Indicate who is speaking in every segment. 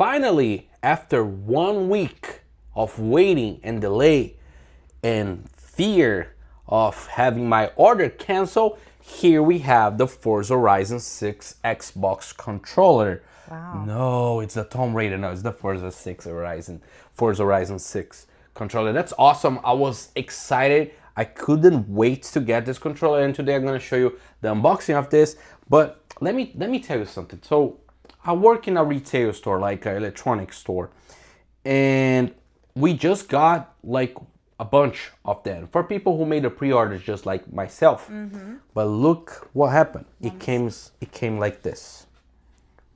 Speaker 1: Finally, after 1 week of waiting and delay and fear of having my order canceled, here we have the Forza Horizon 6 Xbox controller.
Speaker 2: Wow.
Speaker 1: No, it's the Tomb Raider. No, it's the Forza Horizon 6 controller. That's awesome. I was excited. I couldn't wait to get this controller, and today I'm gonna show you the unboxing of this. But let me tell you something. So I work in a retail store, like an electronics store, and we just got like a bunch of them for people who made a pre-order, just like myself. But look what happened. It came like this.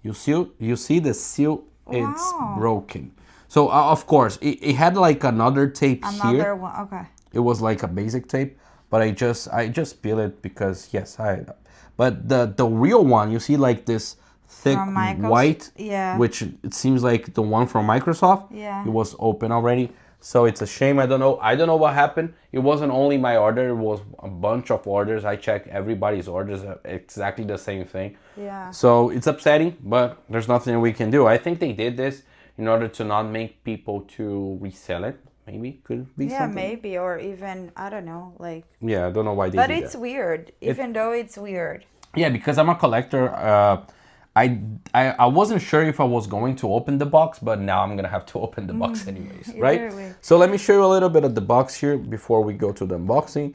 Speaker 1: You see the seal, it's
Speaker 2: Wow.
Speaker 1: broken. So of course it had like another tape
Speaker 2: Another
Speaker 1: here.
Speaker 2: one. Okay.
Speaker 1: It was like a basic tape, but I just peel it because yes, but the real one, you see like this thick
Speaker 2: From Michael's,
Speaker 1: white,
Speaker 2: yeah.
Speaker 1: which it seems like the one from Microsoft.
Speaker 2: Yeah.
Speaker 1: It was open already. So it's a shame. I don't know what happened. It wasn't only my order, it was a bunch of orders. I checked everybody's orders, exactly the same thing.
Speaker 2: Yeah.
Speaker 1: So it's upsetting, but there's nothing we can do. I think they did this in order to not make people to resell it. Maybe could be
Speaker 2: Yeah,
Speaker 1: something.
Speaker 2: maybe, or even, I don't know, like.
Speaker 1: Yeah, I don't know why they
Speaker 2: But
Speaker 1: did
Speaker 2: it's
Speaker 1: that.
Speaker 2: weird, even though it's weird.
Speaker 1: Yeah, because I'm a collector. I wasn't sure if I was going to open the box, but now I'm gonna have to open the box anyways, right?
Speaker 2: Either way.
Speaker 1: So let me show you a little bit of the box here before we go to the unboxing.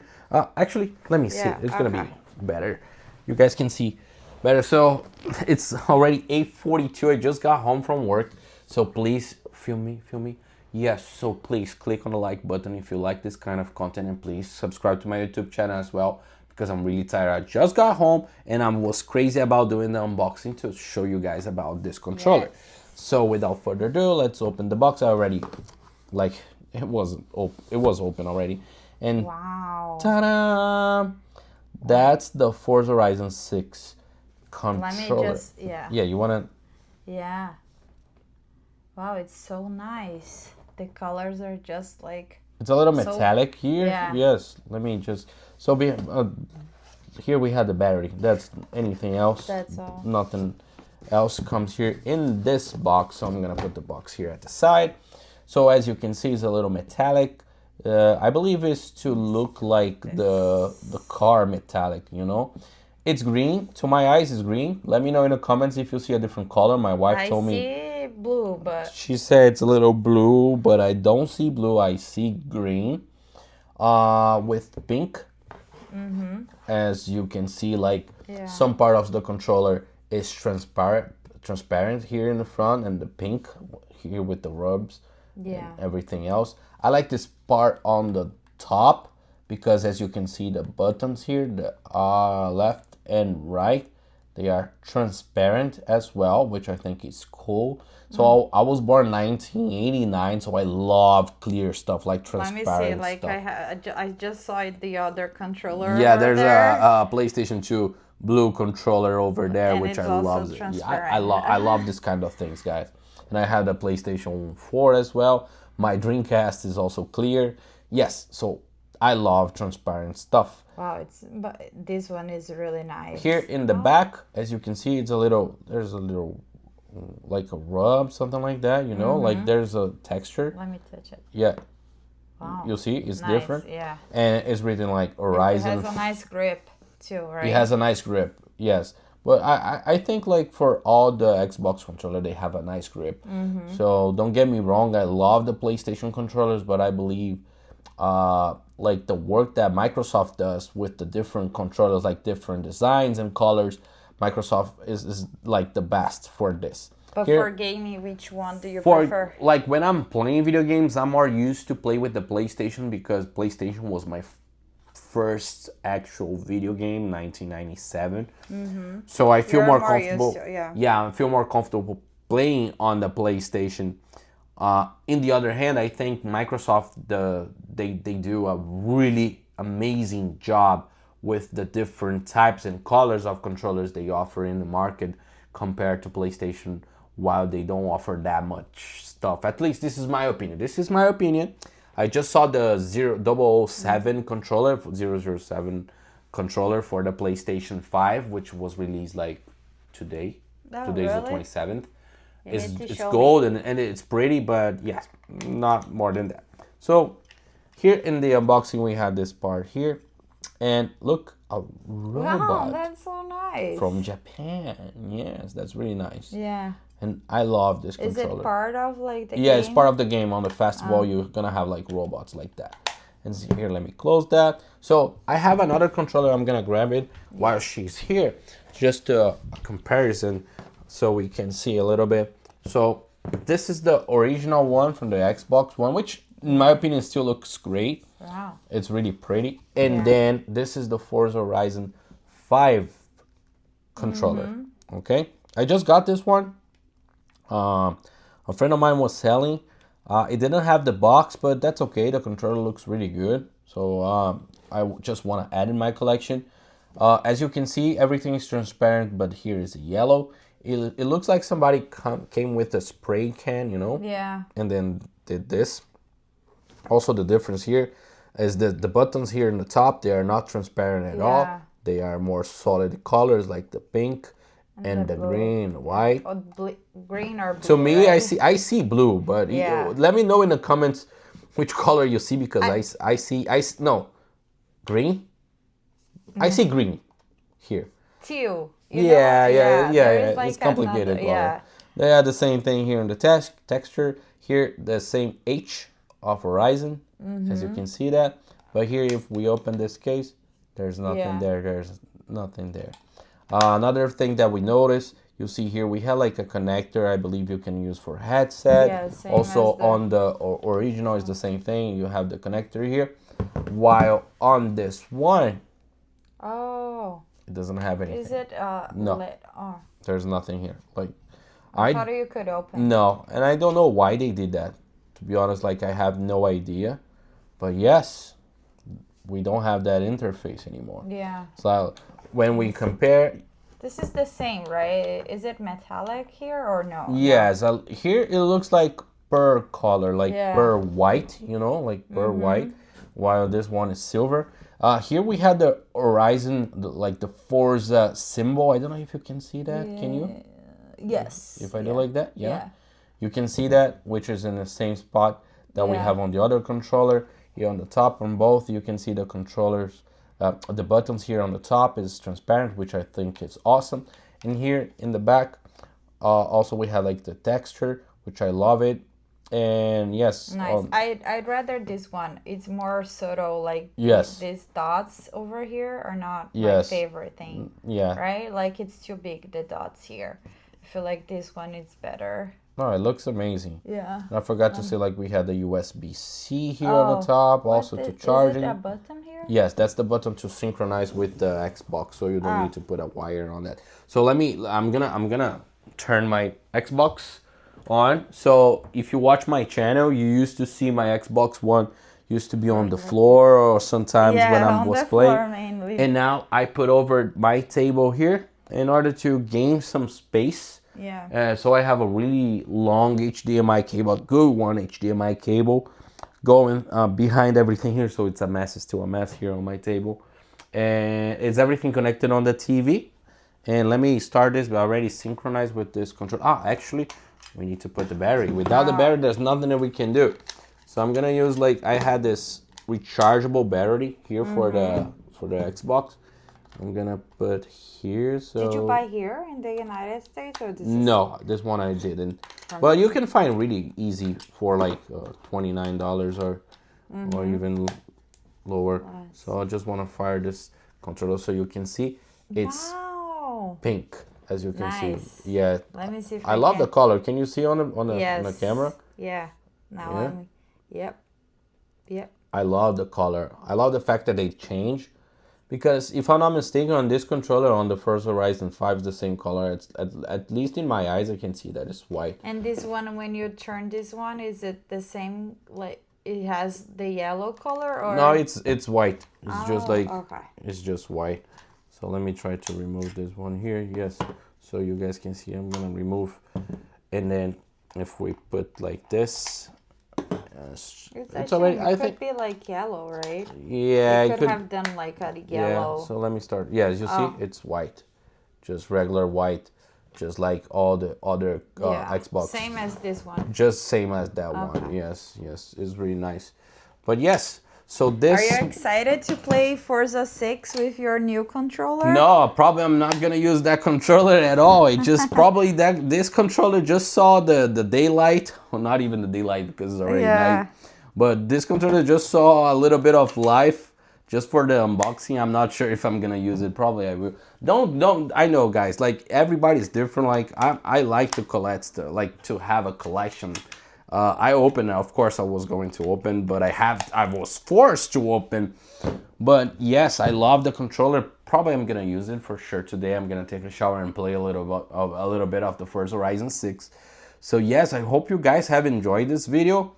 Speaker 1: Actually, let me see.
Speaker 2: Yeah,
Speaker 1: It's gonna be
Speaker 2: okay.
Speaker 1: better. You guys can see better. So it's already 8:42. I just got home from work. So please feel me. Yes, so please click on the like button if you like this kind of content, and please subscribe to my YouTube channel as well, because I'm really tired. I just got home and I was crazy about doing the unboxing to show you guys about this controller.
Speaker 2: Yes.
Speaker 1: So without further ado, let's open the box. I already, like, it was open already. And
Speaker 2: Wow.
Speaker 1: ta-da! That's the Forza Horizon 6 controller.
Speaker 2: Let me just, yeah.
Speaker 1: Yeah, you wanna...
Speaker 2: Yeah. Wow, it's so nice. The colors are just like.
Speaker 1: It's a little
Speaker 2: So-
Speaker 1: metallic here.
Speaker 2: yeah.
Speaker 1: Yes, let me just... So here we had the battery. That's anything else.
Speaker 2: That's all.
Speaker 1: Nothing else comes here in this box. So I'm gonna put the box here at the side. So as you can see, it's a little metallic. I believe it's to look like the car metallic, you know. It's green. To my eyes, it's green. Let me know in the comments if you see a different color. My wife
Speaker 2: I
Speaker 1: told me...
Speaker 2: see blue, but.
Speaker 1: She said it's a little blue, but I don't see blue. I see green, with pink. As you can see, like,
Speaker 2: Yeah.
Speaker 1: some part of the controller is transparent here in the front, and the pink here with the rubs
Speaker 2: Yeah.
Speaker 1: and everything else. I like this part on the top because, as you can see, the buttons here, the left and right, they are transparent as well, which I think is cool. So I was born 1989, so I love clear stuff, like
Speaker 2: Let me
Speaker 1: transparent
Speaker 2: see, like
Speaker 1: stuff.
Speaker 2: I just saw it, the other controller.
Speaker 1: Yeah,
Speaker 2: over
Speaker 1: there's
Speaker 2: there.
Speaker 1: a PlayStation 2 blue controller over there,
Speaker 2: And
Speaker 1: which
Speaker 2: it's
Speaker 1: I
Speaker 2: also
Speaker 1: love. Yeah,
Speaker 2: transparent.
Speaker 1: I love this kind of things, guys. And I had a PlayStation 4 as well. My Dreamcast is also clear. Yes, so I love transparent stuff.
Speaker 2: Wow, but this one is really nice.
Speaker 1: Here in the back, as you can see, there's a little like a rub, something like that, you know, like there's a texture.
Speaker 2: Let me touch it.
Speaker 1: Yeah.
Speaker 2: Wow.
Speaker 1: You see, it's
Speaker 2: Nice,
Speaker 1: different.
Speaker 2: yeah.
Speaker 1: And it's written like
Speaker 2: It
Speaker 1: Horizon.
Speaker 2: has a nice grip too, right?
Speaker 1: It has a nice grip, yes. But I think, like, for all the Xbox controller, they have a nice grip. So don't get me wrong, I love the PlayStation controllers, but I believe like the work that Microsoft does with the different controllers, like different designs and colors, Microsoft is like the best for this.
Speaker 2: But
Speaker 1: Here-
Speaker 2: for gaming, which one do you
Speaker 1: for
Speaker 2: prefer?
Speaker 1: like when I'm playing video games, I'm more used to play with the PlayStation because PlayStation was my first actual video game, 1997. So I feel
Speaker 2: You're
Speaker 1: more
Speaker 2: more used
Speaker 1: comfortable.
Speaker 2: to- yeah.
Speaker 1: Yeah, I feel more comfortable playing on the PlayStation. In the other hand, I think Microsoft they do a really amazing job with the different types and colors of controllers they offer in the market compared to PlayStation, while they don't offer that much stuff. At least this is my opinion. This is my opinion. I just saw the 007 controller, 007 controller for the PlayStation 5, which was released like today.
Speaker 2: Oh,
Speaker 1: Today's the
Speaker 2: really?
Speaker 1: 27th.
Speaker 2: You need to
Speaker 1: it's
Speaker 2: show
Speaker 1: gold and it's pretty, but yes, not more than that. So here in the unboxing we have this part here, and look, a
Speaker 2: Wow,
Speaker 1: robot
Speaker 2: that's so nice.
Speaker 1: from Japan. Yes, that's really nice.
Speaker 2: Yeah.
Speaker 1: And I love this
Speaker 2: Is
Speaker 1: controller.
Speaker 2: it part of like the
Speaker 1: Yeah,
Speaker 2: game?
Speaker 1: it's part of the game. On the festival, you're gonna have like robots like that. And see here, let me close that. So I have another controller. I'm gonna grab it while she's here, just a comparison, so we can see a little bit. So this is the original one from the Xbox One, which in my opinion still looks great.
Speaker 2: Wow.
Speaker 1: It's really pretty. And
Speaker 2: Yeah.
Speaker 1: then this is the Forza Horizon 5 controller. Okay, I just got this one. A friend of mine was selling. It didn't have the box, but that's okay. The controller looks really good. So just want to add in my collection. As you can see, everything is transparent, but here is yellow. It looks like somebody came with a spray can, you know,
Speaker 2: Yeah.
Speaker 1: and then did this. Also, the difference here is that the buttons here in the top, they are not transparent at all.
Speaker 2: Yeah.
Speaker 1: They are more solid colors like the pink and the
Speaker 2: blue.
Speaker 1: green, white.
Speaker 2: Or green or blue.
Speaker 1: To me,
Speaker 2: right?
Speaker 1: I see blue, but
Speaker 2: Yeah.
Speaker 1: let me know in the comments which color you see, because I see no green. I see green here.
Speaker 2: teal.
Speaker 1: Yeah.
Speaker 2: There is
Speaker 1: It's
Speaker 2: like
Speaker 1: complicated
Speaker 2: another,
Speaker 1: color.
Speaker 2: yeah.
Speaker 1: They are the same thing here in the texture. Here, the same H of Horizon, as you can see that. But here, if we open this case, there's nothing
Speaker 2: Yeah.
Speaker 1: there. There's nothing there. Another thing that we noticed, you see here, we have like a connector, I believe you can use for headset.
Speaker 2: Yeah, same
Speaker 1: Also
Speaker 2: as the-
Speaker 1: on the original is the same thing. You have the connector here. While on this one,
Speaker 2: Oh.
Speaker 1: it doesn't have anything.
Speaker 2: Is it
Speaker 1: No.
Speaker 2: lit? Oh.
Speaker 1: There's nothing here. Like,
Speaker 2: I thought you could open.
Speaker 1: no, and I don't know why they did that. To be honest, like I have no idea. But yes, we don't have that interface anymore.
Speaker 2: Yeah.
Speaker 1: So when we compare,
Speaker 2: This is the same, right? Is it metallic here or no?
Speaker 1: yes, here it looks like pearl color, like
Speaker 2: Yeah.
Speaker 1: pearl white, you know, like pearl white, while this one is silver. Here we had the Horizon, like the Forza symbol. I don't know if you can see that. Can you?
Speaker 2: Yes.
Speaker 1: If I do like that, yeah.
Speaker 2: Yeah.
Speaker 1: You can see that, which is in the same spot that we
Speaker 2: Yeah.
Speaker 1: have on the other controller. Here on the top on both, you can see the controllers. The buttons here on the top is transparent, which I think is awesome. And here in the back, also we have like the texture, which I love it. And yes,
Speaker 2: Nice. I'd rather this one. It's more subtle, like
Speaker 1: Yes.
Speaker 2: these dots over here are not my
Speaker 1: Yes.
Speaker 2: favorite thing.
Speaker 1: yeah.
Speaker 2: Right? Like it's too big, the dots here. I feel like this one is better.
Speaker 1: No, it looks amazing.
Speaker 2: Yeah.
Speaker 1: And I forgot to say, like, we had the USB-C here on
Speaker 2: Oh,
Speaker 1: the top,
Speaker 2: what
Speaker 1: also
Speaker 2: the-
Speaker 1: to charging.
Speaker 2: Is it a button here?
Speaker 1: Yes, that's the button to synchronize with the Xbox, so you don't need to put a wire on that. So I'm gonna turn my Xbox on. So if you watch my channel, you used to see my Xbox One used to be on the floor, or sometimes when I
Speaker 2: on
Speaker 1: was
Speaker 2: the
Speaker 1: playing.
Speaker 2: floor mainly.
Speaker 1: And now I put over my table here in order to gain some space.
Speaker 2: Yeah.
Speaker 1: So I have a really long HDMI cable, a good one HDMI cable going behind everything here. So it's a mess, it's still a mess here on my table. And it's everything connected on the TV. And let me start this, but already synchronized with this control. Actually, we need to put the battery. Without the battery, there's nothing that we can do. So I'm gonna use, like, I had this rechargeable battery here for the Xbox. I'm gonna put here. So
Speaker 2: Did you buy here in the United States or this?
Speaker 1: no, this one I didn't. But you can find really easy for like $29 or even lower. So I just want to fire this controller so you can see it's
Speaker 2: Wow.
Speaker 1: pink, as you can
Speaker 2: Nice.
Speaker 1: see. Yeah,
Speaker 2: Let me see if
Speaker 1: I love
Speaker 2: can.
Speaker 1: the color. Can you see on the
Speaker 2: Yes.
Speaker 1: camera?
Speaker 2: Yeah. Now
Speaker 1: Yeah.
Speaker 2: Yep.
Speaker 1: I love the color. I love the fact that they change. Because if I'm not mistaken, on this controller, on the Forza Horizon 5, is the same color. It's at least in my eyes, I can see that it's white.
Speaker 2: And this one, when you turn this one, is it the same? Like it has the yellow color, or
Speaker 1: No, it's white. It's just like
Speaker 2: okay.
Speaker 1: it's just white. So let me try to remove this one here. Yes, so you guys can see. I'm gonna remove, and then if we put like this,
Speaker 2: It's
Speaker 1: already.
Speaker 2: it
Speaker 1: I
Speaker 2: could
Speaker 1: think
Speaker 2: be like yellow, right?
Speaker 1: yeah,
Speaker 2: You
Speaker 1: it
Speaker 2: could have done like a
Speaker 1: Yeah.
Speaker 2: yellow.
Speaker 1: So let me start. Yeah, as you see, it's white, just regular white. just like all the other Xbox.
Speaker 2: Same as this one.
Speaker 1: Just same as that one. Yes, it's really nice. But yes, so this.
Speaker 2: Are you excited to play Forza 6 with your new controller?
Speaker 1: No, probably I'm not gonna use that controller at all. It just probably that this controller just saw the daylight. Well, not even the daylight because it's already night. But this controller just saw a little bit of life. Just for the unboxing, I'm not sure if I'm gonna use it. Probably I will. Don't. I know, guys. Like everybody's different. Like I like to collect stuff. Like to have a collection. I opened. Of course, I was going to open, but I was forced to open. But yes, I love the controller. Probably I'm gonna use it for sure today. I'm gonna take a shower and play a little bit of the Forza Horizon 6. So yes, I hope you guys have enjoyed this video.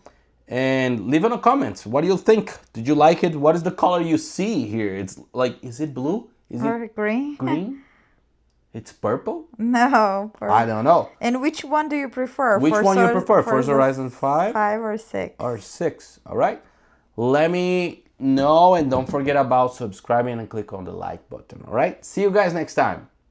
Speaker 1: And leave in the comments. What do you think? Did you like it? What is the color you see here? It's like, is it blue? Is
Speaker 2: it green?
Speaker 1: Green? It's purple?
Speaker 2: No.
Speaker 1: I don't know.
Speaker 2: And which one do you prefer?
Speaker 1: Which one you prefer? Forza Horizon 5?
Speaker 2: 5 or 6?
Speaker 1: Or 6, all right? Let me know, and don't forget about subscribing and click on the like button, all right? See you guys next time.